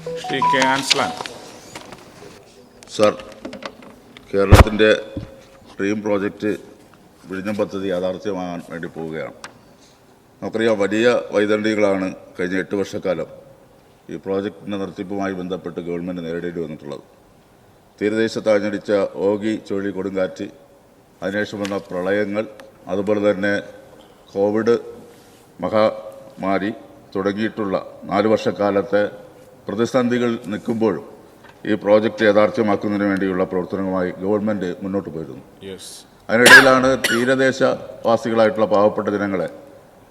Shri K Anslan. Sir, കേരളത്തിൻ്റെ dream project വിഴിഞ്ഞം പദ്ധതി യാഥാർത്ഥ്യമാകാൻ വേണ്ടി പോവുകയാണ്. നമുക്കറിയാം, വലിയ വൈതരണികളാണ് കഴിഞ്ഞ 8 വർഷക്കാലം ഈ പ്രോജക്റ്റിൻ്റെ നടത്തിപ്പുമായി ബന്ധപ്പെട്ട് ഗവൺമെൻറ് നേരിടേണ്ടി വന്നിട്ടുള്ളത്. തീരദേശത്ത് ആഞ്ഞടിച്ച ഓഗി ചുഴലി കൊടുങ്കാറ്റ്, അതിനുശേഷം വന്ന പ്രളയങ്ങൾ, അതുപോലെ തന്നെ കോവിഡ് മഹാമാരി തുടങ്ങിയിട്ടുള്ള 4 വർഷക്കാലത്തെ പ്രതിസന്ധികൾ നിൽക്കുമ്പോഴും ഈ പ്രോജക്റ്റ് യാഥാർത്ഥ്യമാക്കുന്നതിന് വേണ്ടിയുള്ള പ്രവർത്തനങ്ങളുമായി ഗവൺമെൻറ് മുന്നോട്ട് പോയിരുന്നു. അതിനിടയിലാണ് തീരദേശവാസികളായിട്ടുള്ള പാവപ്പെട്ട ജനങ്ങളെ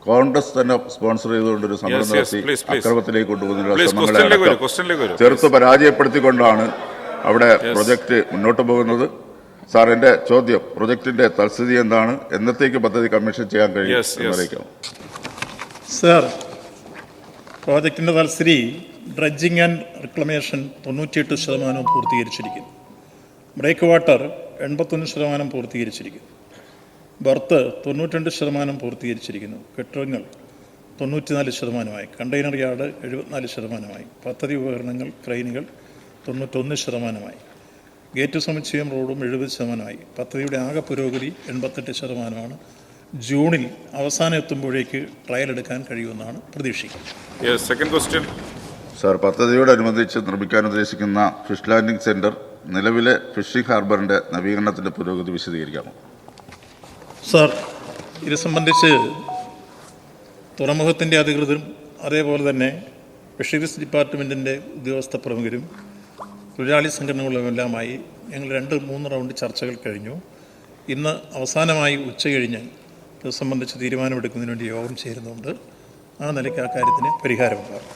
കോൺഗ്രസ് തന്നെ സ്പോൺസർ ചെയ്തുകൊണ്ടൊരു സമരം നടത്തി അക്രമത്തിലേക്ക് കൊണ്ടുപോകുന്നതിനുള്ള ശ്രമങ്ങളെ ചെറുത്ത് പരാജയപ്പെടുത്തിക്കൊണ്ടാണ് അവിടെ പ്രൊജക്റ്റ് മുന്നോട്ട് പോകുന്നത്. സാർ, എൻ്റെ ചോദ്യം, പ്രൊജക്റ്റിന്റെ തൽസ്ഥിതി എന്താണ്? എന്നത്തേക്ക് പദ്ധതി കമ്മീഷൻ ചെയ്യാൻ കഴിയും എന്നറിയിക്കാം. സാർ, പ്രോജക്റ്റിന്റെ തൽസ്ഥിതി ഡ്രഡ്ജിങ് ആൻഡ് റിക്ലമേഷൻ 98% പൂർത്തീകരിച്ചിരിക്കുന്നു. ബ്രേക്ക് വാട്ടർ 81% പൂർത്തീകരിച്ചിരിക്കുന്നു. ബർത്ത് 92% പൂർത്തീകരിച്ചിരിക്കുന്നു. കെട്ടിടങ്ങൾ 94%, കണ്ടെയ്നർ യാർഡ് 74%, പദ്ധതി ഉപകരണങ്ങൾ ക്രെയിനുകൾ 91%, ഗേറ്റ് സമുച്ചയം റോഡും 70%. പദ്ധതിയുടെ ആകെ പുരോഗതി 88%. ജൂണിൽ അവസാനം എത്തുമ്പോഴേക്ക് ട്രയൽ എടുക്കാൻ കഴിയുമെന്നാണ് പ്രതീക്ഷിക്കുന്നത്. സാർ, പദ്ധതിയോടനുബന്ധിച്ച് നിർമ്മിക്കാൻ ഉദ്ദേശിക്കുന്ന ഫിഷ് ലാൻഡിംഗ് സെൻറ്റർ, നിലവിലെ ഫിഷിംഗ് ഹാർബറിൻ്റെ നവീകരണത്തിൻ്റെ പുരോഗതി വിശദീകരിക്കാമോ? സാർ, ഇത് സംബന്ധിച്ച് തുറമുഖത്തിൻ്റെ അധികൃതരും അതേപോലെ തന്നെ ഫിഷറീസ് ഡിപ്പാർട്ട്മെൻറ്റിൻ്റെ ഉദ്യോഗസ്ഥ പ്രമുഖരും തൊഴിലാളി സംഘടനകളുമെല്ലാമായി ഞങ്ങൾ 2-3 റൗണ്ട് ചർച്ചകൾ കഴിഞ്ഞു. ഇന്ന് അവസാനമായി ഉച്ച കഴിഞ്ഞ് ഇത് സംബന്ധിച്ച് തീരുമാനമെടുക്കുന്നതിന് വേണ്ടി യോഗം ചേരുന്നുണ്ട്. ആ നിലയ്ക്ക് ആ കാര്യത്തിന് പരിഹാരമുണ്ടാകും.